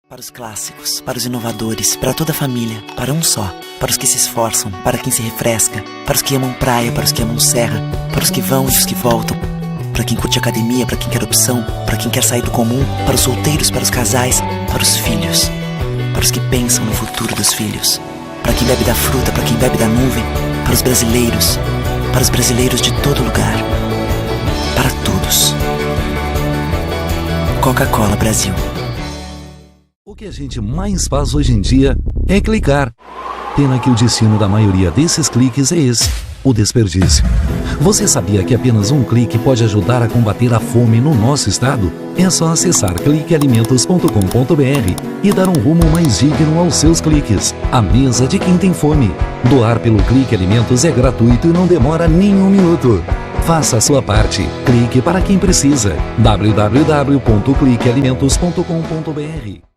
Para os clássicos, para os inovadores, para toda a família, para um só. Para os que se esforçam, para quem se refresca, para os que amam praia, para os que amam serra, para os que vão e os que voltam, para quem curte academia, para quem quer opção, para quem quer sair do comum, para os solteiros, para os casais, para os filhos, para os que pensam no futuro dos filhos, para quem bebe da fruta, para quem bebe da nuvem, para os brasileiros de todo lugar, para todos. Coca-Cola Brasil. O que a gente mais faz hoje em dia é clicar. Pena que o destino da maioria desses cliques é esse, o desperdício. Você sabia que apenas um clique pode ajudar a combater a fome no nosso estado? É só acessar cliquealimentos.com.br e dar um rumo mais digno aos seus cliques. A mesa de quem tem fome. Doar pelo Clique Alimentos é gratuito e não demora nem um minuto. Faça a sua parte. Clique para quem precisa. www.cliquealimentos.com.br.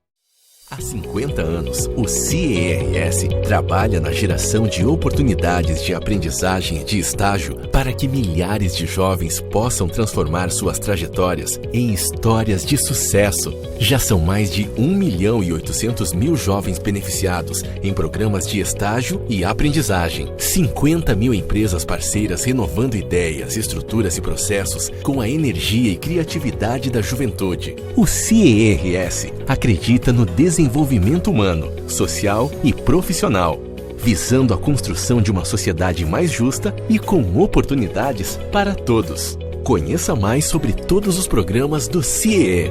Há 50 anos, o CIERS trabalha na geração de oportunidades de aprendizagem e de estágio para que milhares de jovens possam transformar suas trajetórias em histórias de sucesso. Já são mais de 1.800.000 jovens beneficiados em programas de estágio e aprendizagem. 50 mil empresas parceiras renovando ideias, estruturas e processos com a energia e criatividade da juventude. O CIERS acredita no desenvolvimento humano, social e profissional, visando a construção de uma sociedade mais justa e com oportunidades para todos. Conheça mais sobre todos os programas do CIE.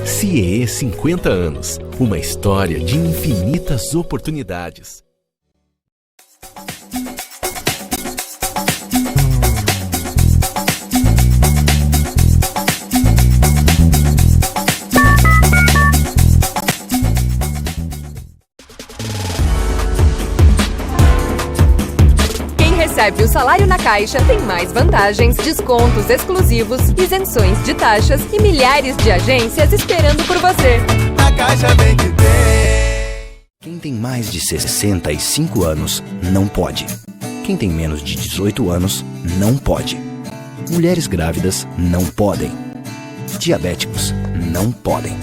CIE 50 anos, uma história de infinitas oportunidades. Recebe o salário na Caixa, tem mais vantagens, descontos exclusivos, isenções de taxas e milhares de agências esperando por você. A Caixa vem que tem. Quem tem mais de 65 anos não pode. Quem tem menos de 18 anos não pode. Mulheres grávidas não podem. Diabéticos não podem.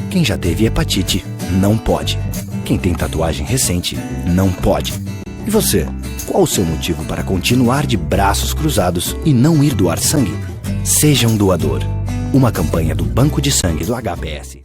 Quem já teve hepatite não pode. Quem tem tatuagem recente não pode. E você? Qual o seu motivo para continuar de braços cruzados e não ir doar sangue? Seja um doador. Uma campanha do Banco de Sangue do HPS.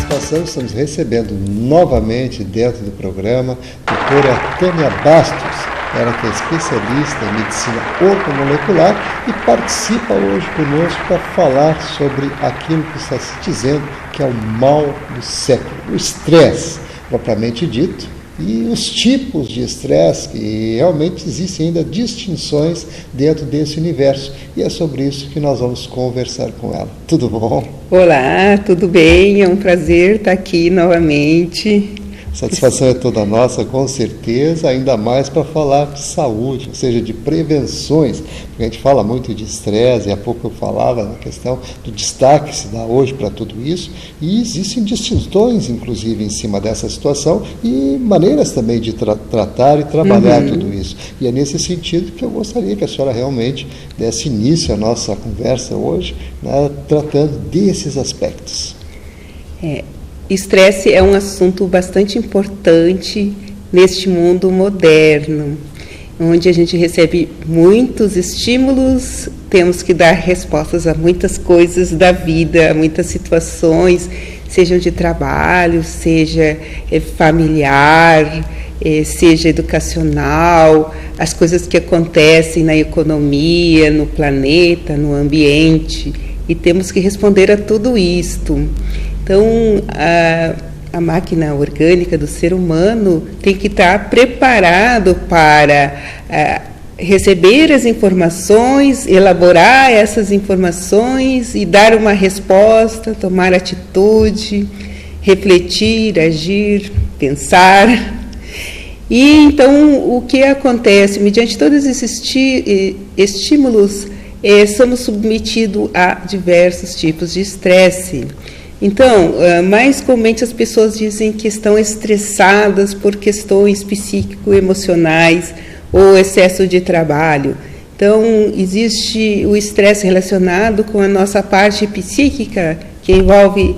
Satisfação, estamos recebendo novamente dentro do programa a doutora Tânia Bastos, ela que é especialista em medicina ortomolecular e participa hoje conosco para falar sobre aquilo que está se dizendo que é o mal do século, o estresse, propriamente dito, e os tipos de estresse, que realmente existem ainda distinções dentro desse universo. E é sobre isso que nós vamos conversar com ela. Tudo bom? Olá, tudo bem? É um prazer estar aqui novamente. Satisfação é toda nossa, com certeza, ainda mais para falar de saúde, ou seja, de prevenções, porque a gente fala muito de estresse, e há pouco eu falava na questão do destaque que se dá hoje para tudo isso, e existem distinções, inclusive, em cima dessa situação, e maneiras também de tratar e trabalhar tudo isso. E é nesse sentido que eu gostaria que a senhora realmente desse início à nossa conversa hoje, né, tratando desses aspectos. Estresse é um assunto bastante importante neste mundo moderno, onde a gente recebe muitos estímulos, temos que dar respostas a muitas coisas da vida, a muitas situações, sejam de trabalho, seja familiar, seja educacional, as coisas que acontecem na economia, no planeta, no ambiente, e temos que responder a tudo isto. Então, a máquina orgânica do ser humano tem que estar preparado para receber as informações, elaborar essas informações e dar uma resposta, tomar atitude, refletir, agir, pensar. E então, o que acontece? Mediante todos esses estímulos, somos submetidos a diversos tipos de estresse. Então, mais comumente as pessoas dizem que estão estressadas por questões psíquico-emocionais, ou excesso de trabalho. Então, existe o estresse relacionado com a nossa parte psíquica, que envolve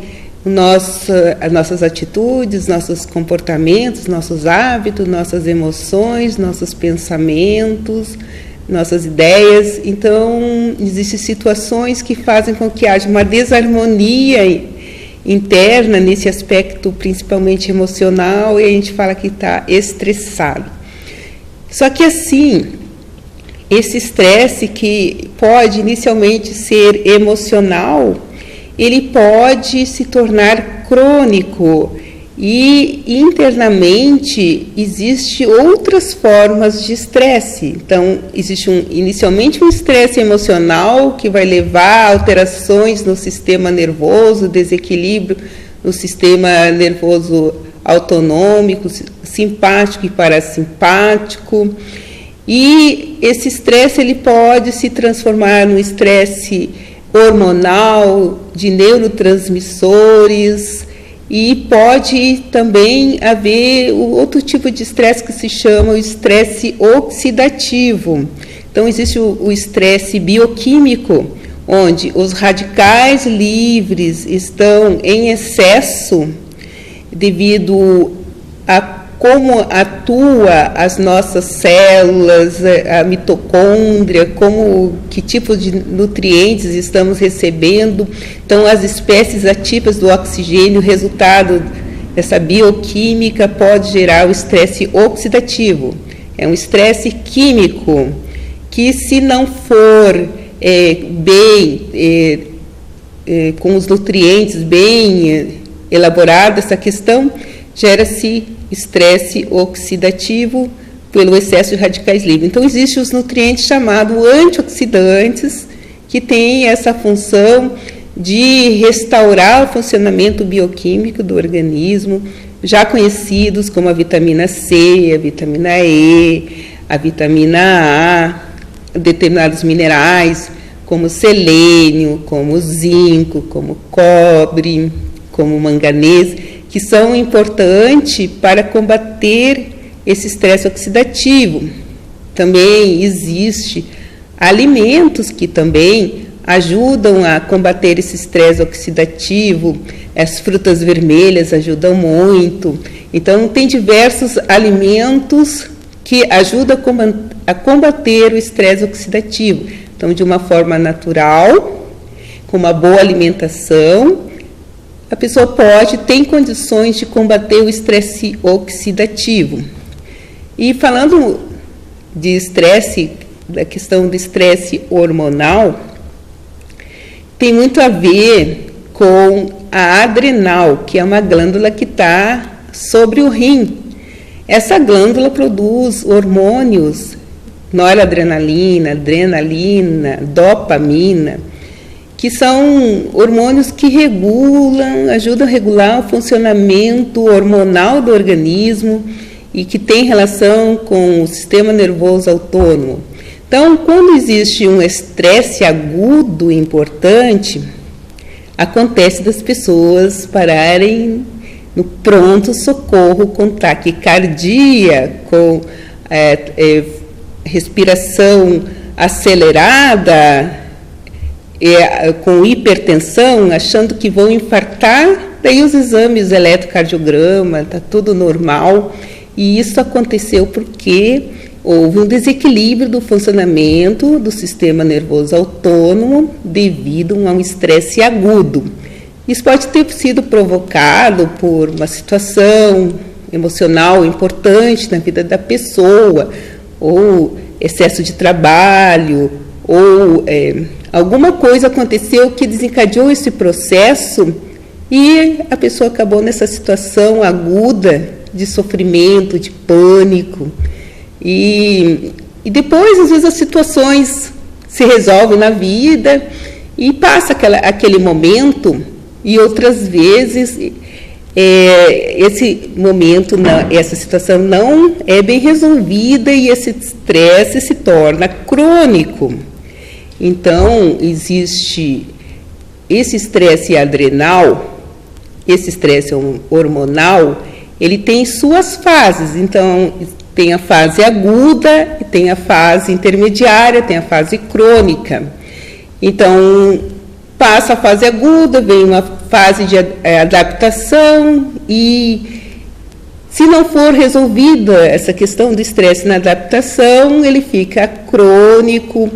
as nossas atitudes, nossos comportamentos, nossos hábitos, nossas emoções, nossos pensamentos, nossas ideias. Então, existem situações que fazem com que haja uma desarmonia interna nesse aspecto, principalmente emocional, e a gente fala que está estressado. Só que assim, esse estresse que pode inicialmente ser emocional, ele pode se tornar crônico e internamente existe outras formas de estresse. Então, existe inicialmente um estresse emocional que vai levar a alterações no sistema nervoso, desequilíbrio no sistema nervoso autonômico, simpático e parasimpático. E esse estresse ele pode se transformar num estresse hormonal, de neurotransmissores, e pode também haver outro tipo de estresse que se chama o estresse oxidativo. Então, existe o estresse bioquímico, onde os radicais livres estão em excesso devido a como atua as nossas células, a mitocôndria, que tipo de nutrientes estamos recebendo. Então, as espécies atípicas do oxigênio, resultado dessa bioquímica, pode gerar o estresse oxidativo. É um estresse químico que, se não for com os nutrientes bem elaborada essa questão, gera-se estresse oxidativo pelo excesso de radicais livres. Então, existem os nutrientes chamados antioxidantes, que têm essa função de restaurar o funcionamento bioquímico do organismo, já conhecidos como a vitamina C, a vitamina E, a vitamina A, determinados minerais, como selênio, como zinco, como cobre, como manganês, que são importantes para combater esse estresse oxidativo. Também existe alimentos que também ajudam a combater esse estresse oxidativo. As frutas vermelhas ajudam muito. Então, tem diversos alimentos que ajudam a combater o estresse oxidativo. Então, de uma forma natural, com uma boa alimentação, a pessoa tem condições de combater o estresse oxidativo. E falando de estresse, da questão do estresse hormonal, tem muito a ver com a adrenal, que é uma glândula que está sobre o rim. Essa glândula produz hormônios, noradrenalina, adrenalina, dopamina, que são hormônios que ajudam a regular o funcionamento hormonal do organismo e que tem relação com o sistema nervoso autônomo. Então, quando existe um estresse agudo importante, acontece das pessoas pararem no pronto-socorro com taquicardia, com respiração acelerada, com hipertensão, achando que vão infartar. Daí os exames eletrocardiograma, está tudo normal. E isso aconteceu porque houve um desequilíbrio do funcionamento do sistema nervoso autônomo devido a um estresse agudo. Isso pode ter sido provocado por uma situação emocional importante na vida da pessoa, ou excesso de trabalho, ou alguma coisa aconteceu que desencadeou esse processo e a pessoa acabou nessa situação aguda de sofrimento, de pânico. E depois, às vezes, as situações se resolvem na vida e passa aquele momento, e outras vezes esse momento, essa situação não é bem resolvida e esse estresse se torna crônico. Então, existe esse estresse adrenal, esse estresse hormonal, ele tem suas fases. Então, tem a fase aguda, tem a fase intermediária, tem a fase crônica. Então, passa a fase aguda, vem uma fase de adaptação e, se não for resolvida essa questão do estresse na adaptação, ele fica crônico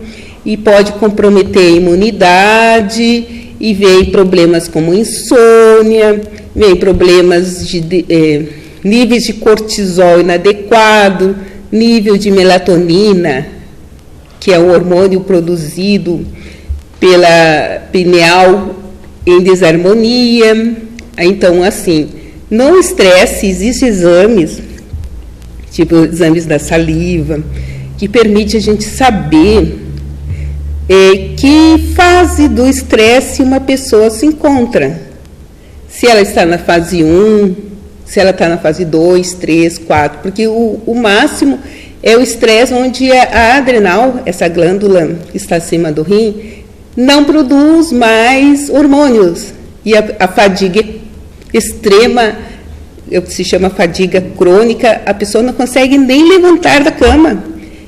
e pode comprometer a imunidade, e vem problemas como insônia, vem problemas de níveis de cortisol inadequado, nível de melatonina, que é o hormônio produzido pela pineal, em desarmonia. Então, assim, no estresse, existem exames, tipo exames da saliva, que permite a gente saber que fase do estresse uma pessoa se encontra. Se ela está na fase 1, se ela está na fase 2, 3, 4, porque o máximo é o estresse onde a adrenal, essa glândula que está acima do rim, não produz mais hormônios. E a fadiga extrema, se chama fadiga crônica, a pessoa não consegue nem levantar da cama.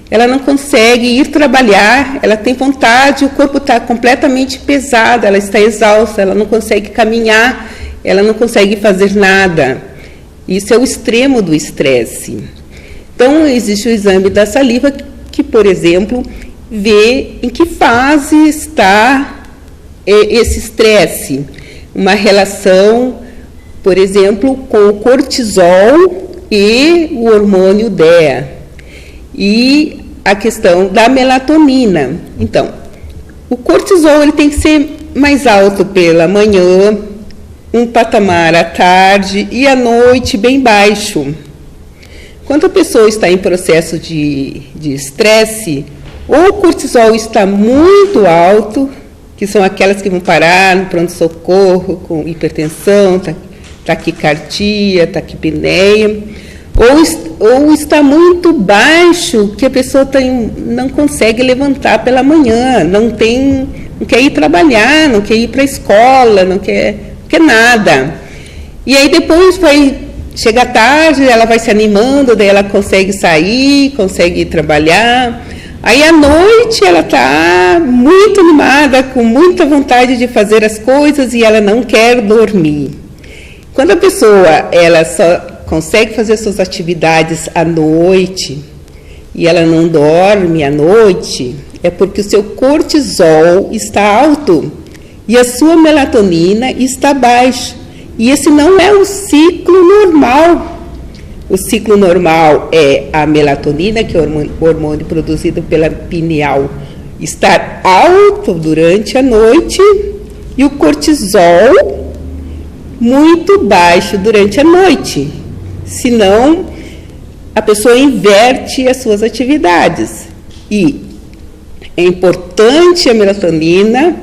Ela não consegue ir trabalhar, ela tem vontade, o corpo está completamente pesado, ela está exausta, ela não consegue caminhar, ela não consegue fazer nada. Isso é o extremo do estresse. Então, existe o exame da saliva que, por exemplo, vê em que fase está esse estresse. Uma relação, por exemplo, com o cortisol e o hormônio DEA. E a questão da melatonina. Então, o cortisol ele tem que ser mais alto pela manhã, um patamar à tarde e à noite bem baixo. Quando a pessoa está em processo de estresse, ou o cortisol está muito alto, que são aquelas que vão parar no pronto-socorro com hipertensão, taquicardia, taquipneia, ou está muito baixo, que a pessoa não consegue levantar pela manhã, não quer ir trabalhar, não quer ir para a escola, não quer nada. E aí depois chega tarde, ela vai se animando, daí ela consegue sair, consegue ir trabalhar. Aí à noite ela está muito animada, com muita vontade de fazer as coisas e ela não quer dormir. Quando a pessoa ela só consegue fazer suas atividades à noite e ela não dorme à noite, é porque o seu cortisol está alto e a sua melatonina está baixa. E esse não é o ciclo normal. O ciclo normal é a melatonina, que é o hormônio produzido pela pineal, estar alto durante a noite e o cortisol muito baixo durante a noite. Senão, a pessoa inverte as suas atividades. E é importante a melatonina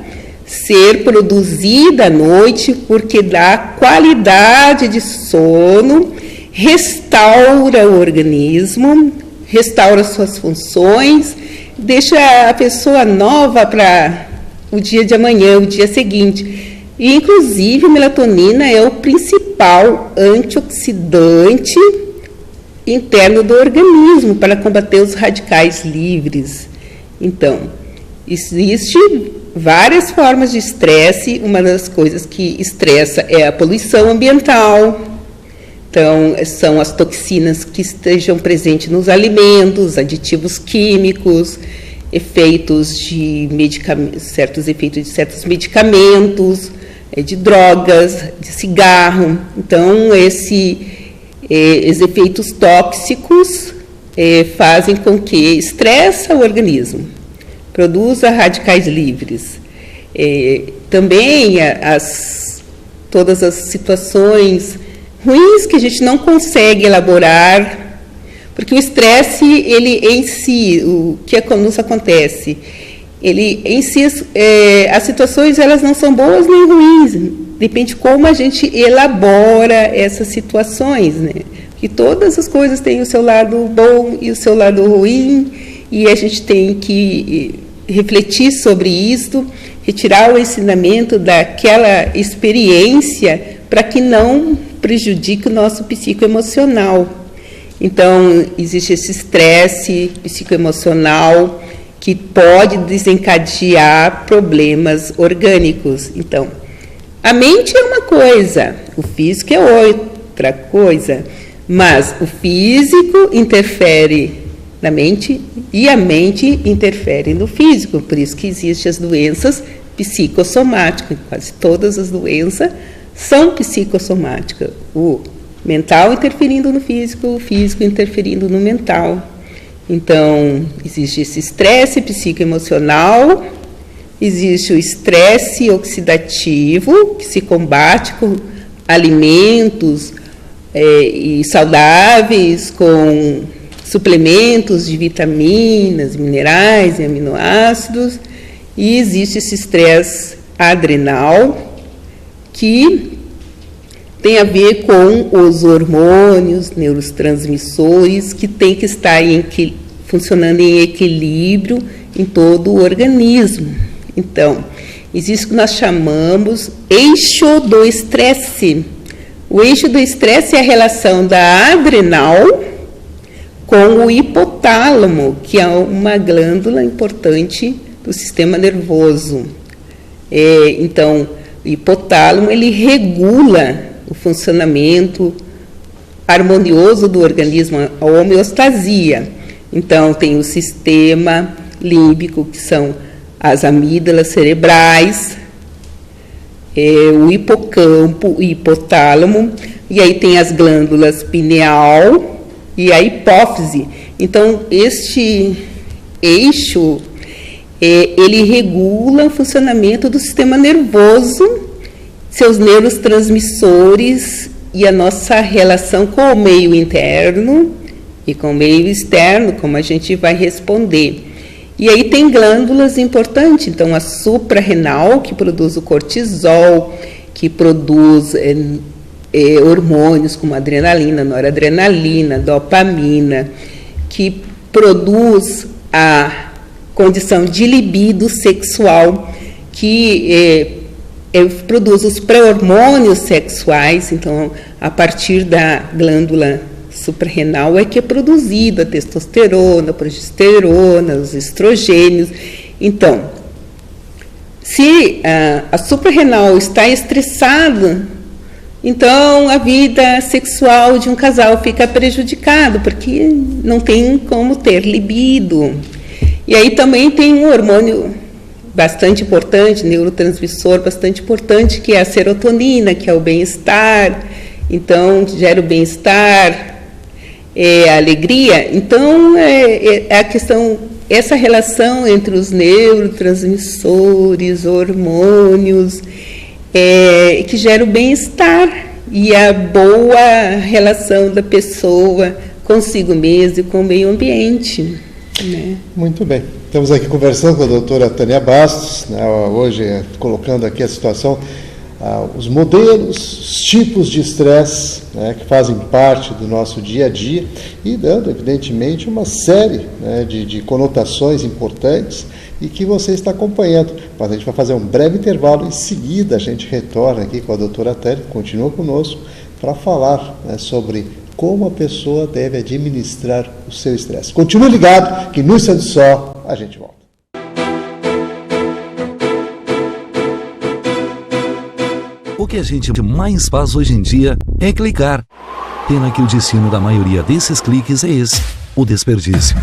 ser produzida à noite, porque dá qualidade de sono, restaura o organismo, restaura suas funções, deixa a pessoa nova para o dia de amanhã, o dia seguinte. E, inclusive, a melatonina é o principal antioxidante interno do organismo para combater os radicais livres. Então, existem várias formas de estresse. Uma das coisas que estressa é a poluição ambiental. Então, são as toxinas que estejam presentes nos alimentos, aditivos químicos, efeitos de certos efeitos de certos medicamentos, de drogas, de cigarro. Então, esses efeitos tóxicos fazem com que estressa o organismo, produza radicais livres. Também todas as situações ruins que a gente não consegue elaborar, porque o estresse, ele em si, o que nos acontece, ele em si, as situações elas não são boas nem ruins, depende como a gente elabora essas situações, né? Que todas as coisas têm o seu lado bom e o seu lado ruim, e a gente tem que refletir sobre isso, retirar o ensinamento daquela experiência para que não prejudique o nosso psicoemocional. Então, existe esse estresse psicoemocional que pode desencadear problemas orgânicos. Então, a mente é uma coisa, o físico é outra coisa, mas o físico interfere na mente e a mente interfere no físico, por isso que existem as doenças psicossomáticas, quase todas as doenças são psicossomáticas, o mental interferindo no físico, o físico interferindo no mental. Então, existe esse estresse psicoemocional, existe o estresse oxidativo, que se combate com alimentos e saudáveis, com suplementos de vitaminas, minerais e aminoácidos, e existe esse estresse adrenal, que tem a ver com os hormônios, neurotransmissores, que tem que estar funcionando em equilíbrio em todo o organismo. Então, existe o que nós chamamos eixo do estresse. O eixo do estresse é a relação da adrenal com o hipotálamo, que é uma glândula importante do sistema nervoso. Então, o hipotálamo, ele regula o funcionamento harmonioso do organismo, a homeostasia. Então, tem o sistema límbico, que são as amígdalas cerebrais, o hipocampo, o hipotálamo, e aí tem as glândulas pineal e a hipófise. Então, este eixo, ele regula o funcionamento do sistema nervoso, seus neurotransmissores e a nossa relação com o meio interno e com o meio externo, como a gente vai responder. E aí tem glândulas importantes, então a suprarrenal, que produz o cortisol, que produz hormônios como adrenalina, noradrenalina, dopamina, que produz a condição de libido sexual, que produz os pré-hormônios sexuais. Então, a partir da glândula suprarrenal é que é produzida a testosterona, a progesterona, os estrogênios. Então, se a suprarrenal está estressada, então a vida sexual de um casal fica prejudicada, porque não tem como ter libido. E aí também tem um hormônio bastante importante, neurotransmissor bastante importante, que é a serotonina, que é o bem-estar. Então, gera o bem-estar, a alegria. Então, a questão, essa relação entre os neurotransmissores, hormônios, que gera o bem-estar e a boa relação da pessoa consigo mesma e com o meio ambiente, né? Muito bem. Estamos aqui conversando com a doutora Tânia Bastos, né, hoje colocando aqui a situação, os modelos, os tipos de estresse, né, que fazem parte do nosso dia a dia, e dando, evidentemente, uma série, né, de conotações importantes e que você está acompanhando. Mas a gente vai fazer um breve intervalo, em seguida a gente retorna aqui com a doutora Tânia, continua conosco, para falar, né, sobre como a pessoa deve administrar o seu estresse. Continue ligado, que no instante só a gente volta. O que a gente mais faz hoje em dia é clicar. Pena que o destino da maioria desses cliques é esse, o desperdício.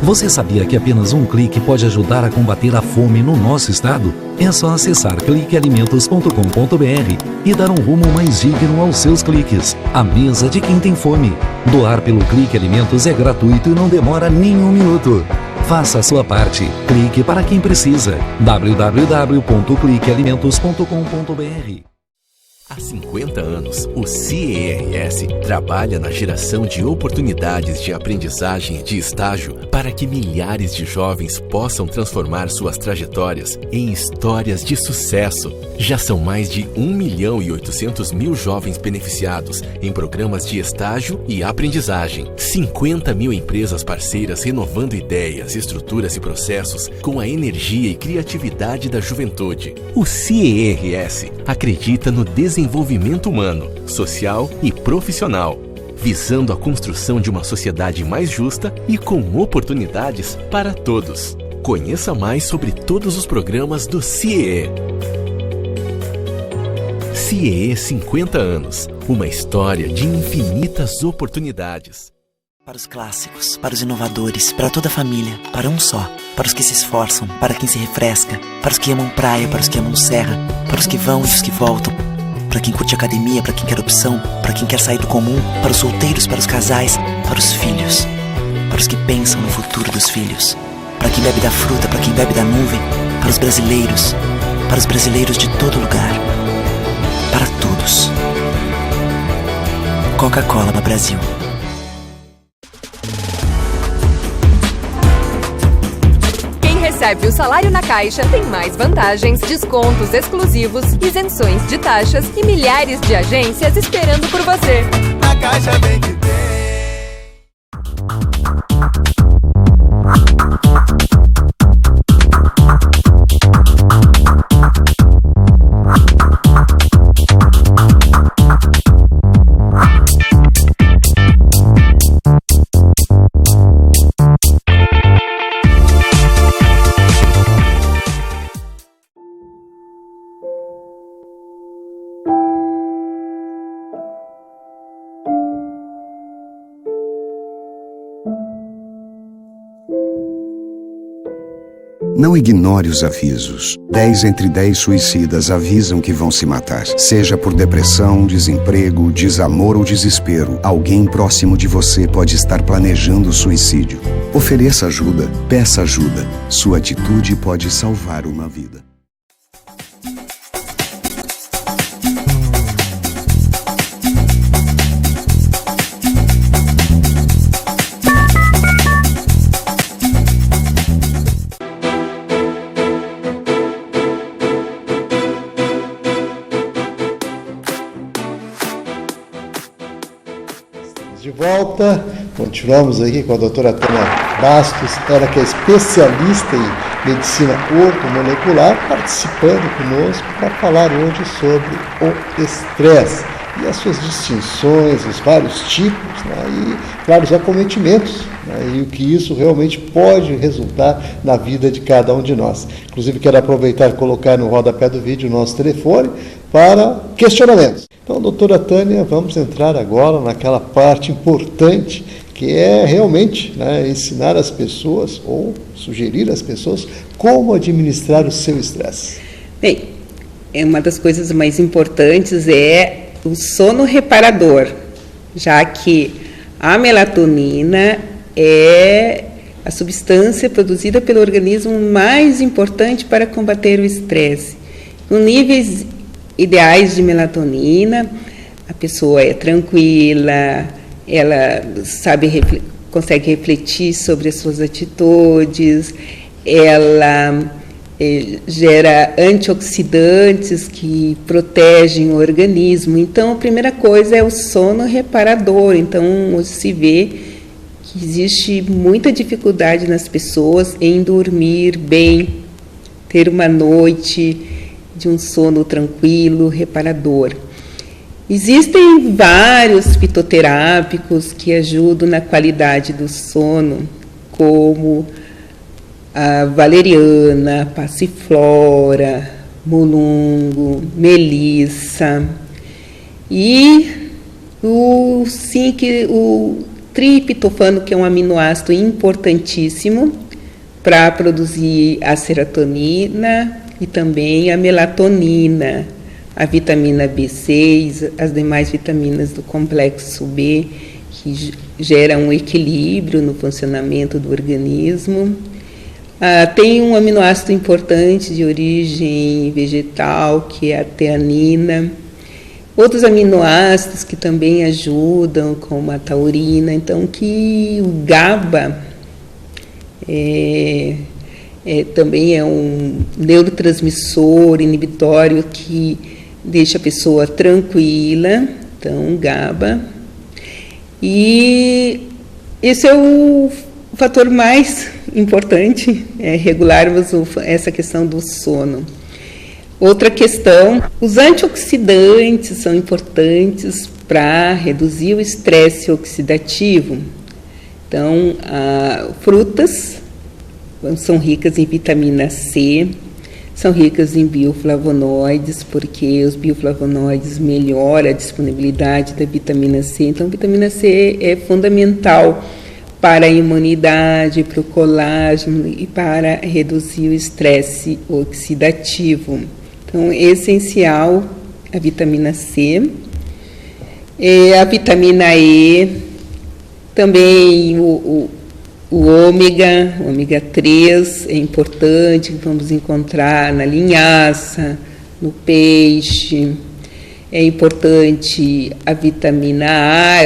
Você sabia que apenas um clique pode ajudar a combater a fome no nosso estado? É só acessar cliquealimentos.com.br e dar um rumo mais digno aos seus cliques. A mesa de quem tem fome. Doar pelo Clique Alimentos é gratuito e não demora nem um minuto. Faça a sua parte. Clique para quem precisa. www.cliquealimentos.com.br. Há 50 anos, o CERS trabalha na geração de oportunidades de aprendizagem e de estágio para que milhares de jovens possam transformar suas trajetórias em histórias de sucesso. Já são mais de 1.800.000 jovens beneficiados em programas de estágio e aprendizagem. 50 mil empresas parceiras renovando ideias, estruturas e processos com a energia e criatividade da juventude. O CERS acredita no desenvolvimento humano, social e profissional. visando a construção de uma sociedade mais justa e com oportunidades para todos. Conheça mais sobre todos os programas do CIEE. CIEE 50 anos, uma história de infinitas oportunidades. Para os clássicos, para os inovadores, para toda a família, para um só. Para os que se esforçam, para quem se refresca, para os que amam praia, para os que amam serra, para os que vão e os que voltam, para quem curte academia, para quem quer opção, para quem quer sair do comum, para os solteiros, para os casais, para os filhos, para os que pensam no futuro dos filhos, para quem bebe da fruta, para quem bebe da nuvem, para os brasileiros de todo lugar, para todos. Coca-Cola Brasil. Recebe o salário na Caixa tem mais vantagens, descontos exclusivos, isenções de taxas e milhares de agências esperando por você. Na Caixa vem que tem. Não ignore os avisos. 10 entre 10 suicidas avisam que vão se matar. Seja por depressão, desemprego, desamor ou desespero, alguém próximo de você pode estar planejando suicídio. Ofereça ajuda, peça ajuda. Sua atitude pode salvar uma vida. De volta, continuamos aqui com a doutora Tânia Bastos, ela que é especialista em medicina ortomolecular, participando conosco para falar hoje sobre o estresse e as suas distinções, os vários tipos, né, e, claro, os acometimentos, né, e o que isso realmente pode resultar na vida de cada um de nós. Inclusive, quero aproveitar e colocar no rodapé do vídeo o nosso telefone para questionamentos. Então, doutora Tânia, vamos entrar agora naquela parte importante que é realmente, né, ensinar as pessoas ou sugerir às pessoas como administrar o seu estresse. Bem, uma das coisas mais importantes é o sono reparador, já que a melatonina é a substância produzida pelo organismo mais importante para combater o estresse. Com níveis ideais de melatonina, a pessoa é tranquila, ela consegue refletir sobre as suas atitudes, ela gera antioxidantes que protegem o organismo. Então, a primeira coisa é o sono reparador. Então, hoje se vê que existe muita dificuldade nas pessoas em dormir bem, ter uma noite de um sono tranquilo, reparador. Existem vários fitoterápicos que ajudam na qualidade do sono, como a valeriana, passiflora, mulungo, melissa e o triptofano, que é um aminoácido importantíssimo para produzir a serotonina e também a melatonina, a vitamina B6, as demais vitaminas do complexo B, que geram um equilíbrio no funcionamento do organismo. Tem um aminoácido importante de origem vegetal, que é a teanina. Outros aminoácidos que também ajudam, como a taurina. Então, que o GABA também é um neurotransmissor inibitório que deixa a pessoa tranquila. Então, GABA. E esse é o fator mais importante, é regularmos essa questão do sono. Outra questão, os antioxidantes são importantes para reduzir o estresse oxidativo. Então, frutas são ricas em vitamina C, são ricas em bioflavonoides, porque os bioflavonoides melhoram a disponibilidade da vitamina C. Então, a vitamina C é fundamental para a imunidade, para o colágeno e para reduzir o estresse oxidativo. Então, é essencial a vitamina C. A vitamina E, também o ômega 3 é importante, vamos encontrar na linhaça, no peixe. É importante a vitamina A,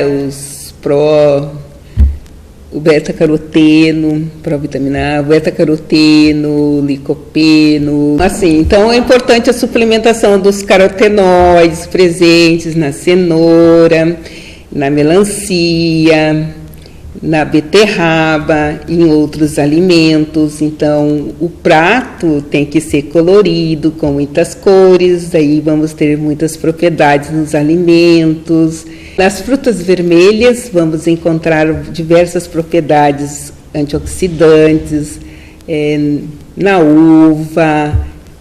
o beta-caroteno, provitamina A, beta-caroteno, licopeno. Assim, então é importante a suplementação dos carotenoides presentes na cenoura, na melancia, na beterraba, em outros alimentos. Então, o prato tem que ser colorido, com muitas cores, aí vamos ter muitas propriedades nos alimentos. Nas frutas vermelhas, vamos encontrar diversas propriedades antioxidantes, na uva,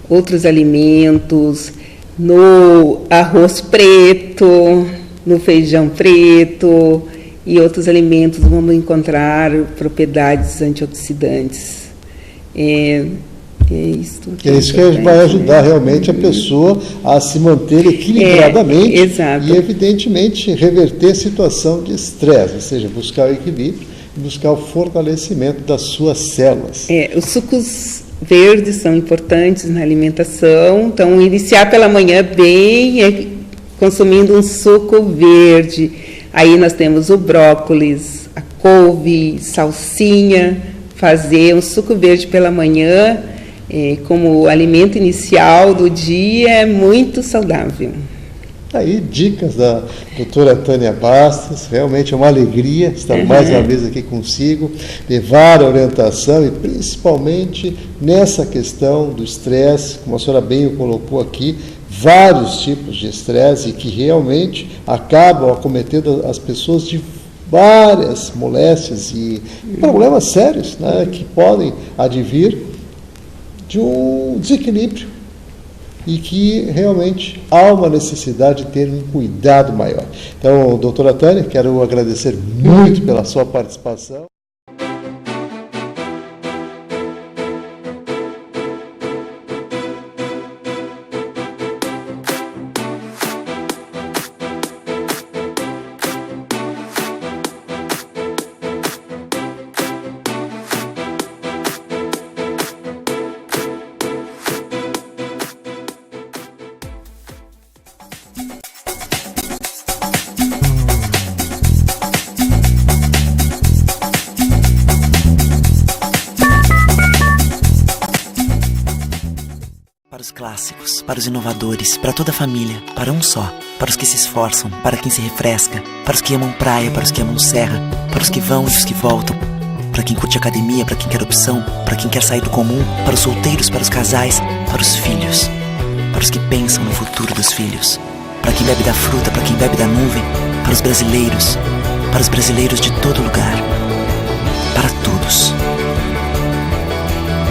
outros alimentos, no arroz preto, no feijão preto, e outros alimentos vamos encontrar propriedades antioxidantes. É isso que vai ajudar realmente a pessoa a se manter equilibradamente e, evidentemente, reverter a situação de estresse, ou seja, buscar o equilíbrio e buscar o fortalecimento das suas células. Os sucos verdes são importantes na alimentação, então iniciar pela manhã bem consumindo um suco verde. Aí nós temos o brócolis, a couve, salsinha. Fazer um suco verde pela manhã como alimento inicial do dia é muito saudável. Aí, dicas da doutora Tânia Bastos, realmente é uma alegria estar mais uma vez aqui consigo, levar a orientação e principalmente nessa questão do estresse, como a senhora bem o colocou aqui, vários tipos de estresse e que realmente acabam acometendo as pessoas de várias moléstias e problemas sérios, né, que podem advir de um desequilíbrio e que realmente há uma necessidade de ter um cuidado maior. Então, doutora Tânia, quero agradecer muito pela sua participação. Para os clássicos, para os inovadores, para toda a família, para um só, para os que se esforçam, para quem se refresca, para os que amam praia, para os que amam serra, para os que vão e os que voltam, para quem curte academia, para quem quer opção, para quem quer sair do comum, para os solteiros, para os casais, para os filhos, para os que pensam no futuro dos filhos, para quem bebe da fruta, para quem bebe da nuvem, para os brasileiros de todo lugar, para todos.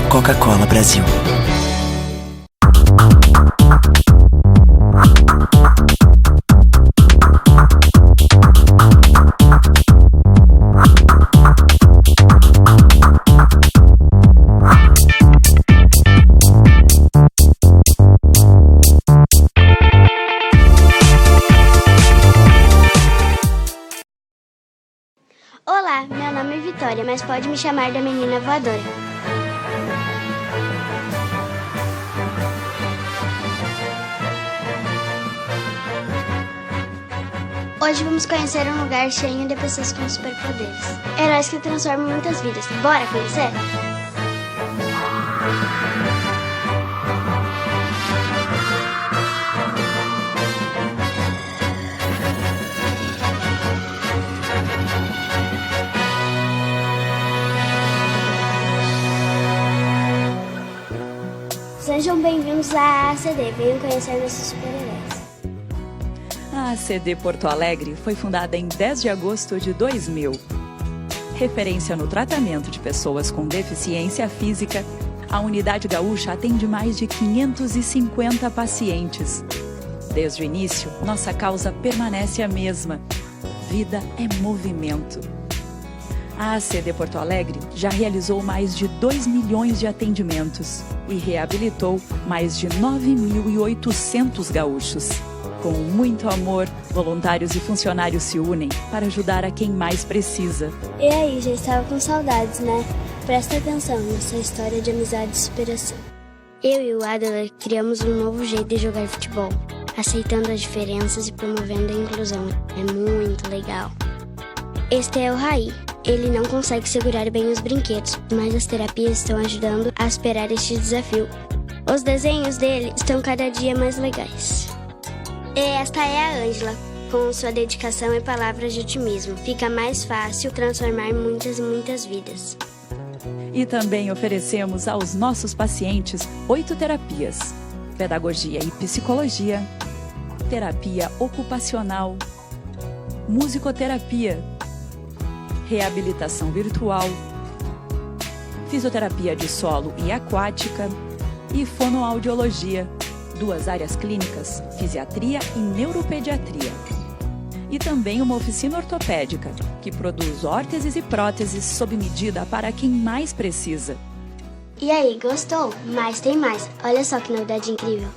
Coca-Cola Brasil. Olá, meu nome é Vitória, mas pode me chamar da menina voadora. Hoje vamos conhecer um lugar cheio de pessoas com superpoderes. Heróis que transformam muitas vidas. Bora conhecer? Sejam bem-vindos à ACD, venham conhecer nossos super-heróis. A ACD Porto Alegre foi fundada em 10 de agosto de 2000. Referência no tratamento de pessoas com deficiência física, a Unidade Gaúcha atende mais de 550 pacientes. Desde o início, nossa causa permanece a mesma. Vida é movimento. A ACD Porto Alegre já realizou mais de 2 milhões de atendimentos e reabilitou mais de 9.800 gaúchos. Com muito amor, voluntários e funcionários se unem para ajudar a quem mais precisa. E aí, já estava com saudades, né? Presta atenção nessa história de amizade e superação. Eu e o Adler criamos um novo jeito de jogar futebol, aceitando as diferenças e promovendo a inclusão. É muito legal. Este é o Raí. Ele não consegue segurar bem os brinquedos, mas as terapias estão ajudando a superar este desafio. Os desenhos dele estão cada dia mais legais. E esta é a Ângela. Com sua dedicação e palavras de otimismo, fica mais fácil transformar muitas e muitas vidas. E também oferecemos aos nossos pacientes 8 terapias: pedagogia e psicologia, terapia ocupacional, musicoterapia, reabilitação virtual, fisioterapia de solo e aquática e fonoaudiologia, 2 áreas clínicas, fisiatria e neuropediatria. E também uma oficina ortopédica, que produz órteses e próteses sob medida para quem mais precisa. E aí, gostou? Mas tem mais. Olha só que novidade incrível.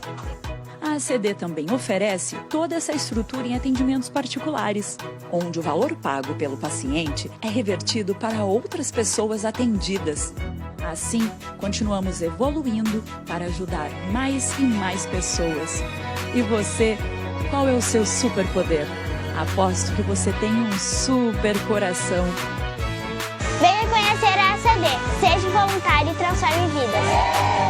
A ACD também oferece toda essa estrutura em atendimentos particulares, onde o valor pago pelo paciente é revertido para outras pessoas atendidas. Assim, continuamos evoluindo para ajudar mais e mais pessoas. E você, qual é o seu superpoder? Aposto que você tem um super coração. Venha conhecer a ACD. Seja voluntário e transforme vidas.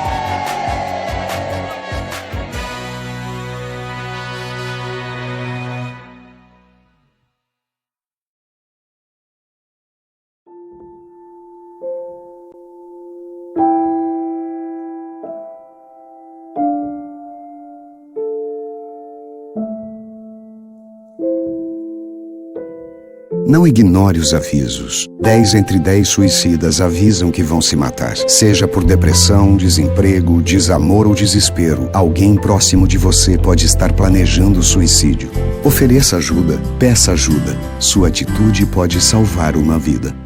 Não ignore os avisos. 10 entre 10 suicidas avisam que vão se matar. Seja por depressão, desemprego, desamor ou desespero, alguém próximo de você pode estar planejando suicídio. Ofereça ajuda, peça ajuda. Sua atitude pode salvar uma vida.